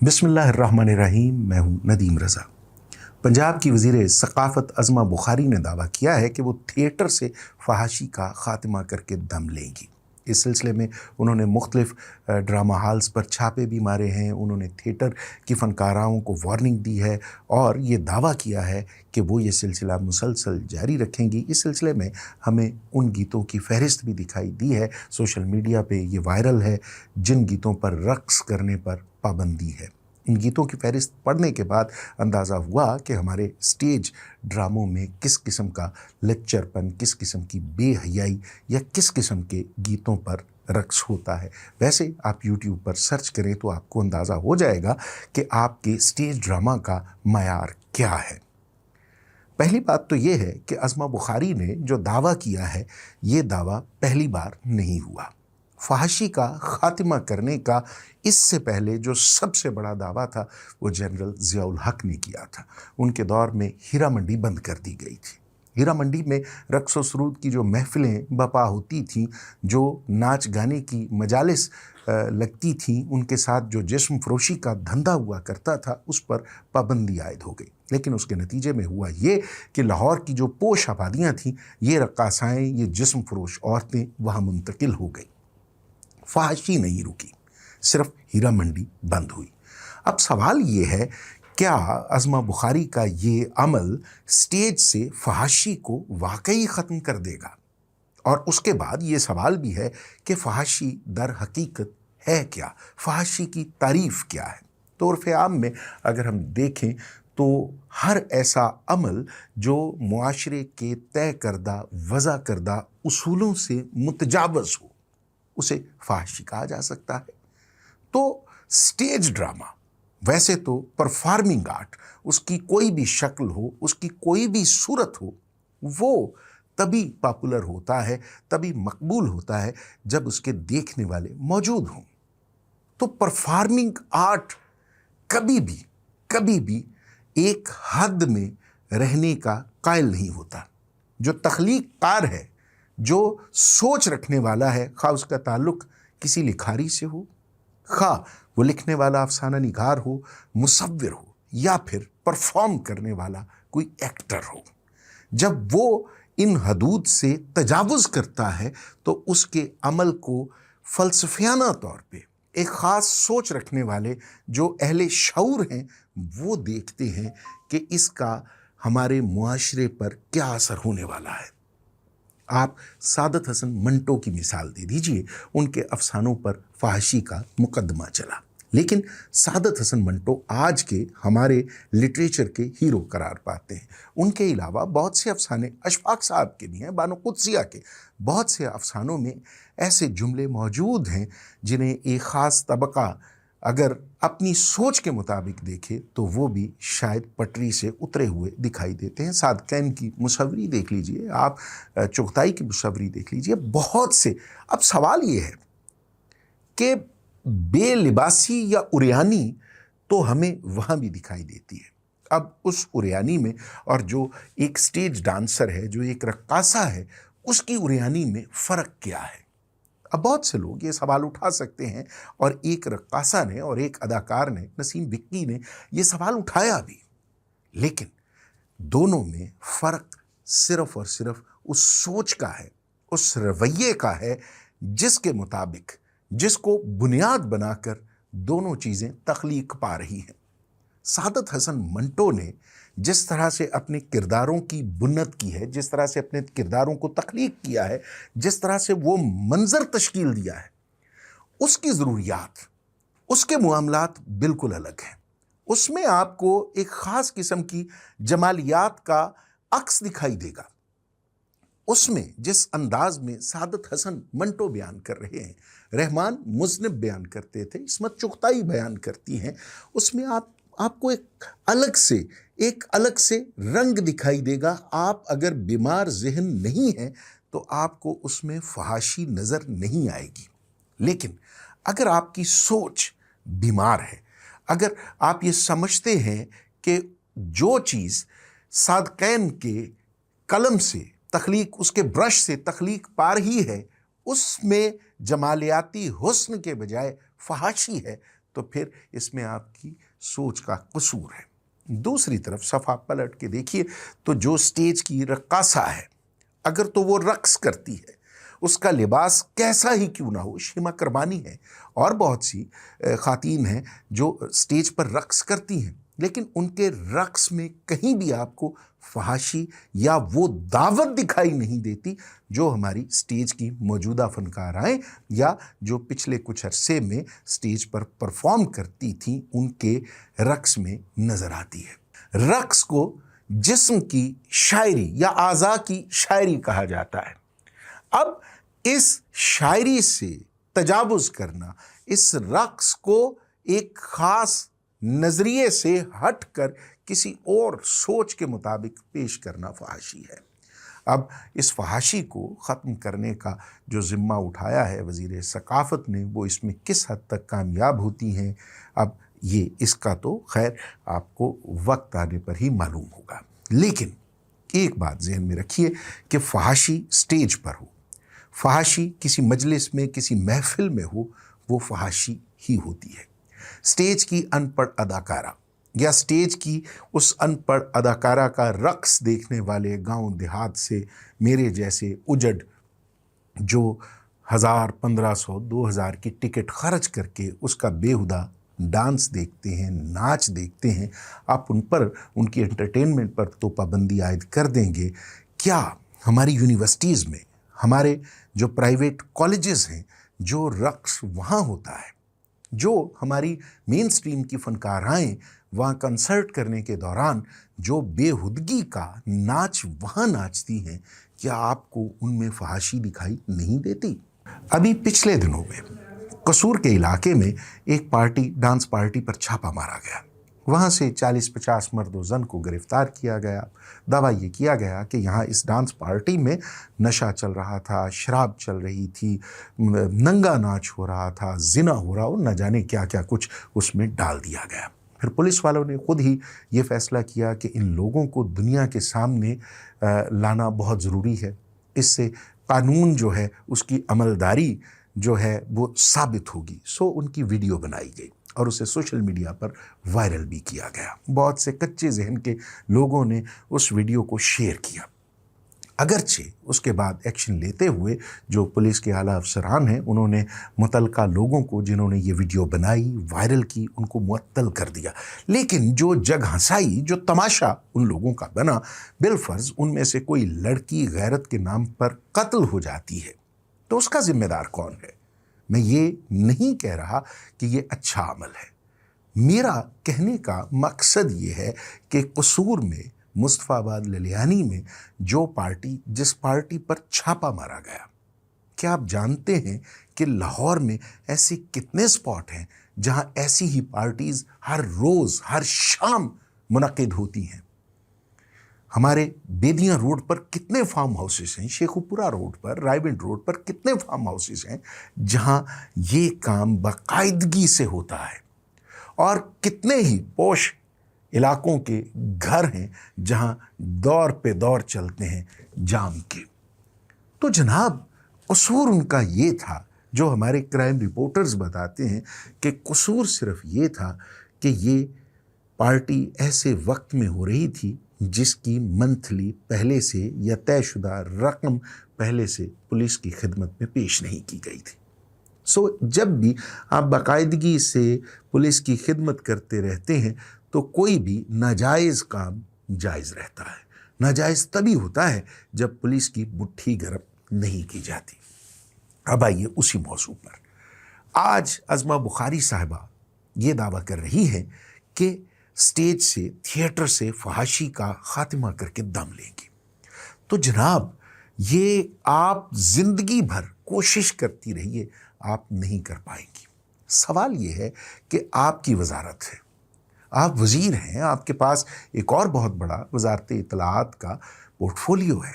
बिस्मिल्लाहिर्रहमानिर्रहीम। मैं हूँ नदीम रज़ा। पंजाब की वज़ीर सक़ाफ़त अज़मा बुखारी ने दावा किया है कि वो थिएटर से फ़हाशी का ख़ात्मा करके दम लेंगी। इस सिलसिले में उन्होंने मुख्तलिफ़ ड्रामा हॉल्स पर छापे भी मारे हैं। उन्होंने थिएटर की फ़नकाराओं को वार्निंग दी है और ये दावा किया है कि वो ये सिलसिला मुसलसल जारी रखेंगी। इस सिलसिले में हमें उन गीतों की फ़हरिस्त भी दिखाई दी है, सोशल मीडिया पे ये वायरल है, जिन गीतों पर रक़्स करने पर पाबंदी है। इन गीतों की फहरिस्त पढ़ने के बाद अंदाज़ा हुआ कि हमारे स्टेज ड्रामों में किस किस्म का लच्चरपन, किस किस्म की बेहयाई या किस किस्म के गीतों पर रक़्स होता है। वैसे आप YouTube पर सर्च करें तो आपको अंदाज़ा हो जाएगा कि आपके स्टेज ड्रामा का मयार क्या है। पहली बात तो ये है कि अज़मा बुखारी ने जो दावा किया है, ये दावा पहली बार नहीं हुआ। फ़हाशी का ख़ात्मा करने का इससे पहले जो सबसे बड़ा दावा था वो जनरल ज़ियाउल हक ने किया था। उनके दौर में हीरा मंडी बंद कर दी गई थी। हीरा मंडी में रक़्स व सुरूद की जो महफ़िलें बपा होती थीं, जो नाच गाने की मजालिस लगती थीं, उनके साथ जो जिस्म फ़रोशी का धंधा हुआ करता था, उस पर पाबंदी आयद हो गई। लेकिन उसके नतीजे में हुआ ये कि लाहौर की जो पोश आबादियाँ थीं, ये रक़्क़ासाएँ, ये जिस्म फ़रोश औरतें वहाँ मुंतकिल हो गई। फ़हाशी नहीं रुकी, सिर्फ हीरा मंडी बंद हुई। अब सवाल ये है, क्या अज़मा बुखारी का ये अमल स्टेज से फ़हाशी को वाकई ख़त्म कर देगा? और उसके बाद ये सवाल भी है कि फ़हाशी दर हकीकत है क्या? फ़हाशी की तारीफ़ क्या है? तो उर्फ़ आम में अगर हम देखें तो हर ऐसा अमल जो मुआशरे के तय करदा, वज़ा करदा उसूलों से मुतजावज़ हो, उसे फ़हाशी कहा जा सकता है। तो स्टेज ड्रामा, वैसे तो परफॉर्मिंग आर्ट, उसकी कोई भी शक्ल हो, उसकी कोई भी सूरत हो, वो तभी पॉपुलर होता है, तभी मकबूल होता है जब उसके देखने वाले मौजूद हों। तो परफॉर्मिंग आर्ट कभी भी एक हद में रहने का कायल नहीं होता। जो तख्लीक कार है, जो सोच रखने वाला है, खा उसका ताल्लुक किसी लिखारी से हो, खा वो लिखने वाला अफसाना निगार हो, मुसव्विर हो, या फिर परफॉर्म करने वाला कोई एक्टर हो, जब वो इन हदूद से तजावुज़ करता है तो उसके अमल को फ़लसफ़ियाना तौर पे एक ख़ास सोच रखने वाले जो अहले शऊर हैं, वो देखते हैं कि इसका हमारे मुआशरे पर क्या असर होने वाला है। आप सादत हसन मंटो की मिसाल दे दीजिए। उनके अफसानों पर फ़हाशी का मुकदमा चला, लेकिन सादत हसन मंटो आज के हमारे लिटरेचर के हीरो करार पाते हैं। उनके अलावा बहुत से अफसाने अशफाक साहब के भी हैं, बानो कुद्सिया के बहुत से अफसानों में ऐसे जुमले मौजूद हैं जिन्हें एक ख़ास तबका अगर अपनी सोच के मुताबिक देखे तो वो भी शायद पटरी से उतरे हुए दिखाई देते हैं। सादकैन की मुसव्वरी देख लीजिए आप, चुगताई की मुसव्वरी देख लीजिए, बहुत से। अब सवाल ये है कि बेलिबासी या उरियानी तो हमें वहाँ भी दिखाई देती है। अब उस उरियानी में और जो एक स्टेज डांसर है, जो एक रक्कासा है, उसकी उरियानी में फ़र्क क्या है? अब बहुत से लोग ये सवाल उठा सकते हैं और एक रक्कासा ने और एक अदाकार ने, नसीम विक्की ने, ये सवाल उठाया भी, लेकिन दोनों में फ़र्क सिर्फ़ और सिर्फ उस सोच का है, उस रवैये का है जिसके मुताबिक, जिसको बुनियाद बनाकर दोनों चीज़ें तख्लीक पा रही हैं। सादत हसन मंटो ने जिस तरह से अपने किरदारों की बुनियाद की है, जिस तरह से अपने किरदारों को तख्लीक किया है, जिस तरह से वो मंजर तश्कील दिया है, उसकी ज़रूरियात, उसके मुआमलात बिल्कुल अलग हैं। उसमें आपको एक ख़ास किस्म की जमालियात का अक्स दिखाई देगा। उसमें जिस अंदाज में सादत हसन मंटो बयान कर रहे हैं, रहमान मुज़निब बयान करते थे, इस्मत चुगताई बयान करती हैं, उसमें आपको एक अलग से रंग दिखाई देगा। आप अगर बीमार ज़हन नहीं हैं तो आपको उसमें फ़हाशी नज़र नहीं आएगी। लेकिन अगर आपकी सोच बीमार है, अगर आप ये समझते हैं कि जो चीज़ सादकैन के कलम से तख्लीक, उसके ब्रश से तख्लीक पा रही है, उसमें जमालियाती हुस्न के बजाय फ़हाशी है, तो फिर इसमें आपकी सोच का कसूर है। दूसरी तरफ सफ़ा पलट के देखिए तो जो स्टेज की रक्कासा है, अगर तो वो रक्स करती है, उसका लिबास कैसा ही क्यों ना हो, शिमा करमानी है और बहुत सी खातीन हैं जो स्टेज पर रक्स करती हैं, लेकिन उनके रक्स में कहीं भी आपको फहाशी या वो दावत दिखाई नहीं देती जो हमारी स्टेज की मौजूदा फनकाराएं या जो पिछले कुछ अरसे में स्टेज पर परफॉर्म करती थीं उनके रक्स में नजर आती है। रक्स को जिस्म की शायरी या आज़ा की शायरी कहा जाता है। अब इस शायरी से तजावुज़ करना, इस रक्स को एक ख़ास नज़रिए से हटकर किसी और सोच के मुताबिक पेश करना फहाशी है। अब इस फहाशी को ख़त्म करने का जो ज़िम्मा उठाया है वज़ीर सकाफ़त ने, वो इसमें किस हद तक कामयाब होती हैं, अब ये इसका तो खैर आपको वक्त आने पर ही मालूम होगा। लेकिन एक बात ज़हन में रखिए कि फहाशी स्टेज पर हो, फहाशी किसी मजलिस में, किसी महफिल में हो, वो फहाशी ही होती है। स्टेज की अनपढ़ अदाकारा या स्टेज की उस अनपढ़ अदाकारा का रक्स देखने वाले गांव देहात से मेरे जैसे उजड़ जो 1000, 1500, 2000 की टिकट खर्च करके उसका बेहुदा डांस देखते हैं, नाच देखते हैं, आप उन पर, उनकी एंटरटेनमेंट पर तो पाबंदी आयद कर देंगे। क्या हमारी यूनिवर्सिटीज़ में, हमारे जो प्राइवेट कॉलेजेस हैं, जो रक्स वहाँ होता है, जो हमारी मेन स्ट्रीम की फनकाराएं वहाँ कंसर्ट करने के दौरान जो बेहुदगी का नाच वहाँ नाचती हैं, क्या आपको उनमें फहाशी दिखाई नहीं देती? अभी पिछले दिनों में कसूर के इलाके में एक पार्टी, डांस पार्टी पर छापा मारा गया। वहाँ से 40-50 मर्द व ज़न को गिरफ्तार किया गया। दावा ये किया गया कि यहाँ इस डांस पार्टी में नशा चल रहा था, शराब चल रही थी, नंगा नाच हो रहा था, जिना हो रहा, और न जाने क्या क्या कुछ उसमें डाल दिया गया। फिर पुलिस वालों ने खुद ही ये फैसला किया कि इन लोगों को दुनिया के सामने लाना बहुत ज़रूरी है। इससे कानून जो है उसकी अमलदारी जो है वो साबित होगी। सो उनकी वीडियो बनाई गई और उसे सोशल मीडिया पर वायरल भी किया गया। बहुत से कच्चे जहन के लोगों ने उस वीडियो को शेयर किया। अगरचे उसके बाद एक्शन लेते हुए जो पुलिस के आला अफसरान हैं, उन्होंने मुतलका लोगों को जिन्होंने ये वीडियो बनाई, वायरल की, उनको मुअत्तल कर दिया। लेकिन जो जग हंसाई, जो तमाशा उन लोगों का बना, बिलफर्ज उनमें से कोई लड़की गैरत के नाम पर कत्ल हो जाती है तो उसका जिम्मेदार कौन है? मैं ये नहीं कह रहा कि ये अच्छा अमल है। मेरा कहने का मकसद ये है कि कसूर में, मुस्तफाबाद ललियानी में जो पार्टी, जिस पार्टी पर छापा मारा गया, क्या आप जानते हैं कि लाहौर में ऐसे कितने स्पॉट हैं जहां ऐसी ही पार्टीज हर रोज, हर शाम मुनक्किद होती हैं? हमारे बेदियां रोड पर कितने फार्म हाउसेस हैं, शेखुपुरा रोड पर, रायविंड रोड पर कितने फार्म हाउसेस हैं जहां ये काम बाकायदगी से होता है, और कितने ही पोश इलाकों के घर हैं जहां दौर पे दौर चलते हैं जाम के। तो जनाब, कसूर उनका ये था, जो हमारे क्राइम रिपोर्टर्स बताते हैं कि कसूर सिर्फ ये था कि ये पार्टी ऐसे वक्त में हो रही थी जिसकी मंथली पहले से या तयशुदा रकम पहले से पुलिस की खिदमत में पेश नहीं की गई थी। सो जब भी आप बाकायदगी से पुलिस की खिदमत करते रहते हैं तो कोई भी नाजायज़ काम जायज़ रहता है। नाजायज़ तभी होता है जब पुलिस की मुट्ठी गर्म नहीं की जाती। अब आइए उसी मौजू पर। आज अज़मा बुखारी साहिबा ये दावा कर रही है कि स्टेज से, थिएटर से फहाशी का खात्मा करके दम लेंगी। तो जनाब, ये आप जिंदगी भर कोशिश करती रहिए, आप नहीं कर पाएंगी। सवाल ये है कि आपकी वजारत है, आप वजीर हैं, आपके पास एक और बहुत बड़ा वजारत इत्तलाआत का पोर्टफोलियो है,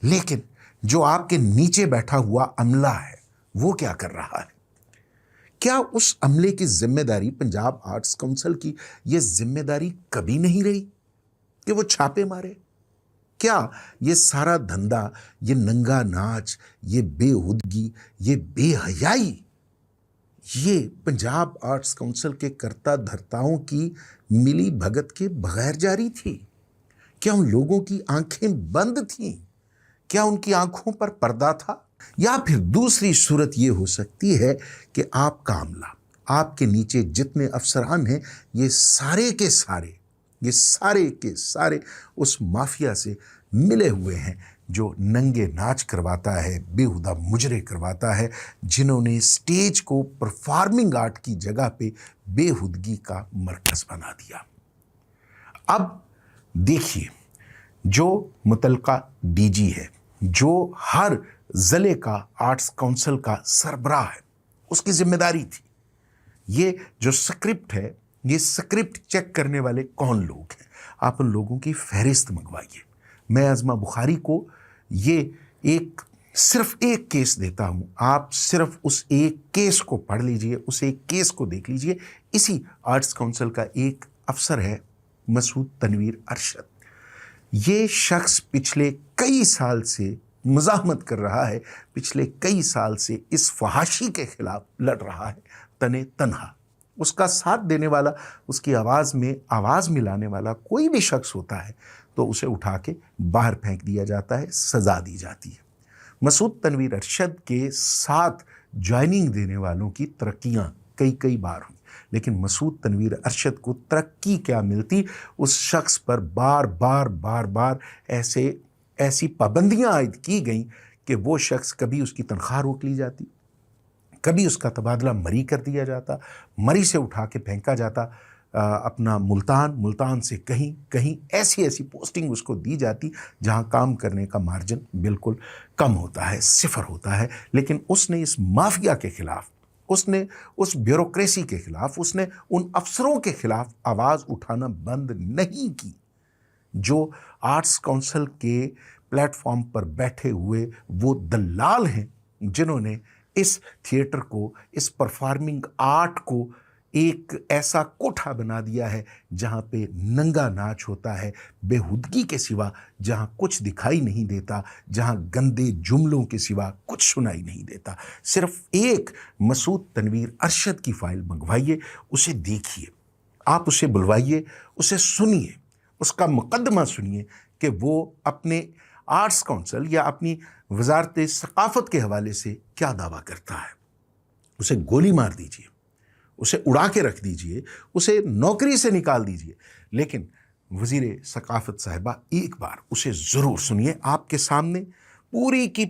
लेकिन जो आपके नीचे बैठा हुआ अमला है वो क्या कर रहा है? क्या उस अमले की जिम्मेदारी, पंजाब आर्ट्स काउंसिल की ये जिम्मेदारी कभी नहीं रही कि वो छापे मारे? क्या ये सारा धंधा, ये नंगा नाच, ये बेहुदगी, ये बेहयाई, یہ پنجاب آرٹس کونسل کے کرتا دھرتاؤں کی ملی بھگت کے بغیر جاری تھی؟ کیا ان لوگوں کی آنکھیں بند تھیں؟ کیا ان کی آنکھوں پر پردہ تھا؟ یا پھر دوسری صورت یہ ہو سکتی ہے کہ آپ کا عملہ، آپ کے نیچے جتنے افسران ہیں، یہ سارے کے سارے اس مافیا سے ملے ہوئے ہیں جو ننگے ناچ کرواتا ہے، بےہودہ مجرے کرواتا ہے، جنہوں نے سٹیج کو پرفارمنگ آرٹ کی جگہ پہ بےہودگی کا مرکز بنا دیا۔ اب دیکھیے، جو متعلقہ ڈی جی ہے، جو ہر ضلع کا آرٹس کونسل کا سربراہ ہے، اس کی ذمہ داری تھی یہ جو سکرپٹ ہے، یہ سکرپٹ چیک کرنے والے کون لوگ ہیں، آپ ان لوگوں کی فہرست منگوائیے۔ میں عظمہ بخاری کو یہ صرف ایک کیس دیتا ہوں، آپ صرف اس ایک کیس کو پڑھ لیجئے، اس ایک کیس کو دیکھ لیجئے۔ اسی آرٹس کونسل کا ایک افسر ہے مسعود تنویر ارشد۔ یہ شخص پچھلے کئی سال سے مزاحمت کر رہا ہے، پچھلے کئی سال سے اس فحاشی کے خلاف لڑ رہا ہے تنے تنہا۔ اس کا ساتھ دینے والا، اس کی آواز میں آواز ملانے والا کوئی بھی شخص ہوتا ہے تو اسے اٹھا کے باہر پھینک دیا جاتا ہے، سزا دی جاتی ہے۔ مسعود تنویر ارشد کے ساتھ جوائننگ دینے والوں کی ترقیاں کئی بار ہوئی، لیکن مسعود تنویر ارشد کو ترقی کیا ملتی؟ اس شخص پر بار بار ایسی پابندیاں عائد کی گئیں کہ وہ شخص کبھی اس کی تنخواہ روک لی جاتی، کبھی اس کا تبادلہ مری کر دیا جاتا، مری سے اٹھا کے پھینکا جاتا اپنا ملتان سے کہیں ایسی پوسٹنگ اس کو دی جاتی جہاں کام کرنے کا مارجن بالکل کم ہوتا ہے، صفر ہوتا ہے۔ لیکن اس نے اس مافیا کے خلاف، اس نے اس بیوروکریسی کے خلاف، اس نے ان افسروں کے خلاف آواز اٹھانا بند نہیں کی جو آرٹس کونسل کے پلیٹ فارم پر بیٹھے ہوئے وہ دلال ہیں جنہوں نے اس تھیٹر کو، اس پرفارمنگ آرٹ کو ایک ایسا کوٹھا بنا دیا ہے جہاں پہ ننگا ناچ ہوتا ہے، بےہودگی کے سوا جہاں کچھ دکھائی نہیں دیتا، جہاں گندے جملوں کے سوا کچھ سنائی نہیں دیتا۔ صرف ایک مسعود تنویر ارشد کی فائل منگوائیے، اسے دیکھیے، آپ اسے بلوائیے، اسے سنیے، اس کا مقدمہ سنیے کہ وہ اپنے آرٹس کونسل یا اپنی وزارت ثقافت کے حوالے سے کیا دعویٰ کرتا ہے۔ اسے گولی مار دیجیے، اسے اڑا کے رکھ دیجیے، اسے نوکری سے نکال دیجیے، لیکن وزیر ثقافت صاحبہ ایک بار اسے ضرور سنیے۔ آپ کے سامنے پوری کی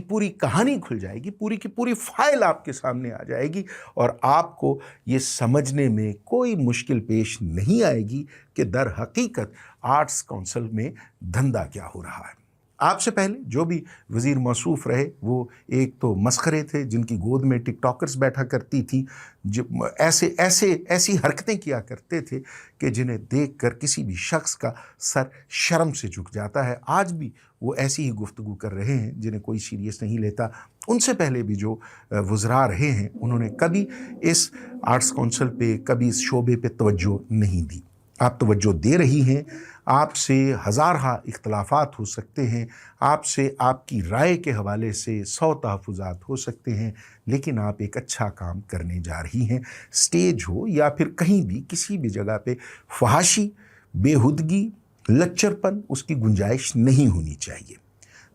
پوری کہانی کھل جائے گی، پوری کی پوری فائل آپ کے سامنے آ جائے گی، اور آپ کو یہ سمجھنے میں کوئی مشکل پیش نہیں آئے گی کہ در حقیقت آرٹس کونسل میں دھندا کیا ہو رہا ہے۔ آپ سے پہلے جو بھی وزیر موصوف رہے وہ ایک تو مسخرے تھے جن کی گود میں ٹک ٹاکرز بیٹھا کرتی تھی، جو ایسی حرکتیں کیا کرتے تھے کہ جنہیں دیکھ کر کسی بھی شخص کا سر شرم سے جھک جاتا ہے۔ آج بھی وہ ایسی ہی گفتگو کر رہے ہیں جنہیں کوئی سیریس نہیں لیتا۔ ان سے پہلے بھی جو وزراء رہے ہیں انہوں نے کبھی اس آرٹس کونسل پہ، کبھی اس شعبے پہ توجہ نہیں دی۔ آپ توجہ دے رہی ہیں، آپ سے ہزارہا اختلافات ہو سکتے ہیں، آپ سے آپ کی رائے کے حوالے سے 100 تحفظات ہو سکتے ہیں، لیکن آپ ایک اچھا کام کرنے جا رہی ہیں۔ سٹیج ہو یا پھر کہیں بھی کسی بھی جگہ پہ فحاشی، بےہودگی، لچرپن، اس کی گنجائش نہیں ہونی چاہیے۔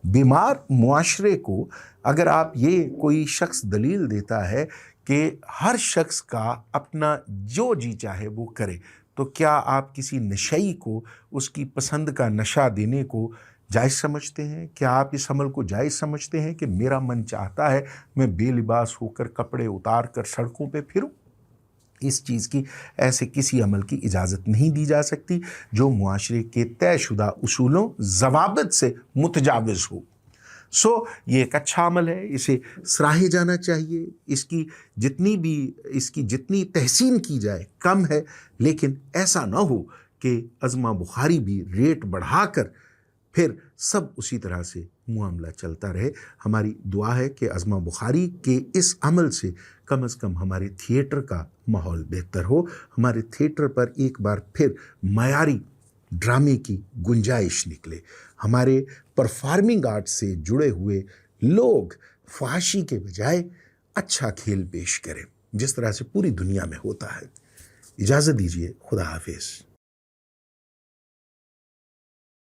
بیمار معاشرے کو اگر آپ یہ کوئی شخص دلیل دیتا ہے کہ ہر شخص کا اپنا جو جی چاہے وہ کرے، تو کیا آپ کسی نشئی کو اس کی پسند کا نشہ دینے کو جائز سمجھتے ہیں؟ کیا آپ اس عمل کو جائز سمجھتے ہیں کہ میرا من چاہتا ہے میں بے لباس ہو کر، کپڑے اتار کر سڑکوں پہ پھروں؟ اس چیز کی، ایسے کسی عمل کی اجازت نہیں دی جا سکتی جو معاشرے کے طے شدہ اصولوں، ضوابط سے متجاوز ہو۔ یہ ایک اچھا عمل ہے، اسے سراہے جانا چاہیے، اس کی جتنی تحسین کی جائے کم ہے، لیکن ایسا نہ ہو کہ عظمہ بخاری بھی ریٹ بڑھا کر پھر سب اسی طرح سے معاملہ چلتا رہے۔ ہماری دعا ہے کہ عظمہ بخاری کے اس عمل سے کم از کم ہمارے تھیٹر کا ماحول بہتر ہو، ہمارے تھیٹر پر ایک بار پھر معیاری ڈرامے کی گنجائش نکلے، ہمارے پرفارمنگ آرٹ سے جڑے ہوئے لوگ فحاشی کے بجائے اچھا کھیل پیش کرے جس طرح سے پوری دنیا میں ہوتا ہے۔ اجازت دیجیے، خدا حافظ۔